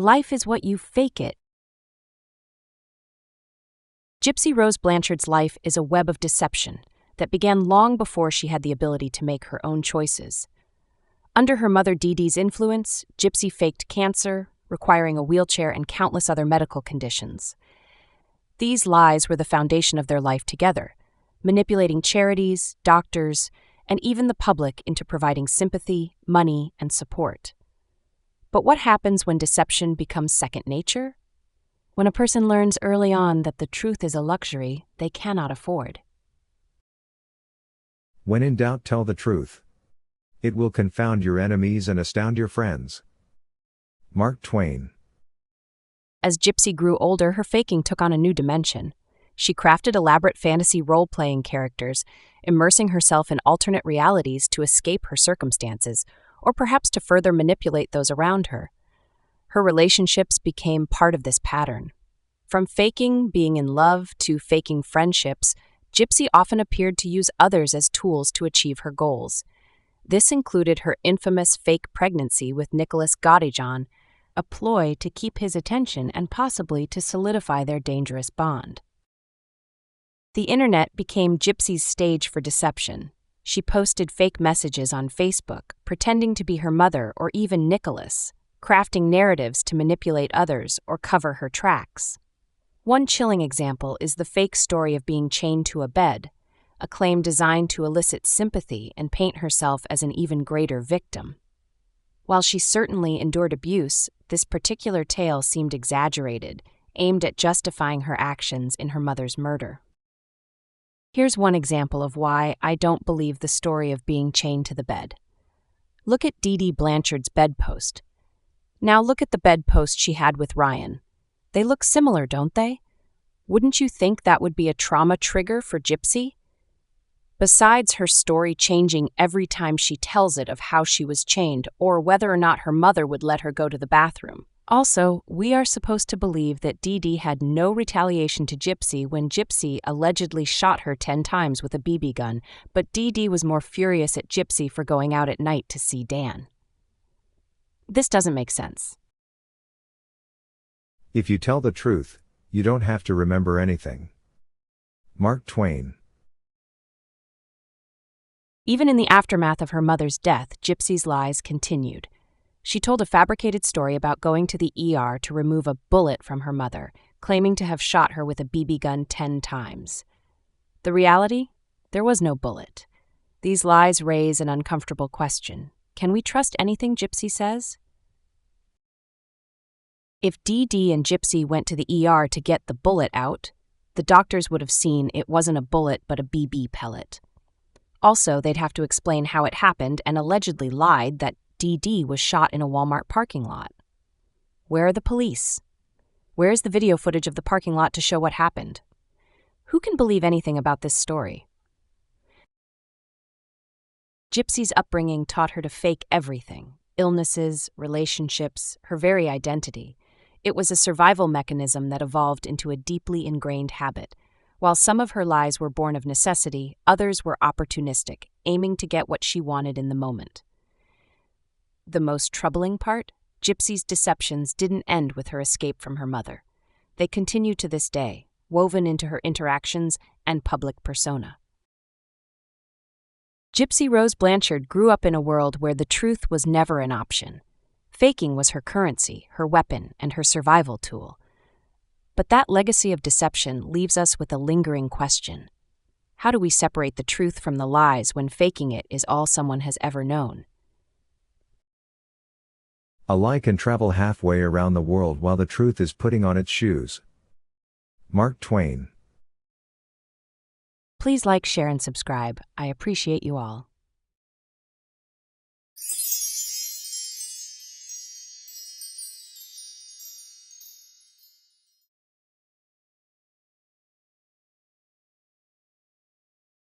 Life is what you fake it. Gypsy Rose Blanchard's life is a web of deception that began long before she had the ability to make her own choices. Under her mother Dee Dee's influence, Gypsy faked cancer, requiring a wheelchair and countless other medical conditions. These lies were the foundation of their life together, manipulating charities, doctors, and even the public into providing sympathy, money, and support. But what happens when deception becomes second nature? When a person learns early on that the truth is a luxury they cannot afford. When in doubt, tell the truth. It will confound your enemies and astound your friends. Mark Twain. As Gypsy grew older, her faking took on a new dimension. She crafted elaborate fantasy role-playing characters, immersing herself in alternate realities to escape her circumstances, or perhaps to further manipulate those around her. Her relationships became part of this pattern. From faking being in love to faking friendships, Gypsy often appeared to use others as tools to achieve her goals. This included her infamous fake pregnancy with Nicholas Gaudijon, a ploy to keep his attention and possibly to solidify their dangerous bond. The internet became Gypsy's stage for deception. She posted fake messages on Facebook, pretending to be her mother or even Nicholas, crafting narratives to manipulate others or cover her tracks. One chilling example is the fake story of being chained to a bed, a claim designed to elicit sympathy and paint herself as an even greater victim. While she certainly endured abuse, this particular tale seemed exaggerated, aimed at justifying her actions in her mother's murder. Here's one example of why I don't believe the story of being chained to the bed. Look at Dee Dee Blanchard's bedpost. Now look at the bedpost she had with Ryan. They look similar, don't they? Wouldn't you think that would be a trauma trigger for Gypsy? Besides her story changing every time she tells it of how she was chained or whether or not her mother would let her go to the bathroom. Also, we are supposed to believe that Dee Dee had no retaliation to Gypsy when Gypsy allegedly shot her 10 times with a BB gun, but Dee Dee was more furious at Gypsy for going out at night to see Dan. This doesn't make sense. If you tell the truth, you don't have to remember anything. Mark Twain. Even in the aftermath of her mother's death, Gypsy's lies continued. She told a fabricated story about going to the ER to remove a bullet from her mother, claiming to have shot her with a BB gun 10 times. The reality? There was no bullet. These lies raise an uncomfortable question. Can we trust anything Gypsy says? If Dee Dee and Gypsy went to the ER to get the bullet out, the doctors would have seen it wasn't a bullet but a BB pellet. Also, they'd have to explain how it happened and allegedly lied that Dee Dee was shot in a Walmart parking lot. Where are the police? Where is the video footage of the parking lot to show what happened? Who can believe anything about this story? Gypsy's upbringing taught her to fake everything: illnesses, relationships, her very identity. It was a survival mechanism that evolved into a deeply ingrained habit. While some of her lies were born of necessity, others were opportunistic, aiming to get what she wanted in the moment. The most troubling part? Gypsy's deceptions didn't end with her escape from her mother. They continue to this day, woven into her interactions and public persona. Gypsy Rose Blanchard grew up in a world where the truth was never an option. Faking was her currency, her weapon, and her survival tool. But that legacy of deception leaves us with a lingering question. How do we separate the truth from the lies when faking it is all someone has ever known? A lie can travel halfway around the world while the truth is putting on its shoes. Mark Twain. Please like, share, and subscribe. I appreciate you all.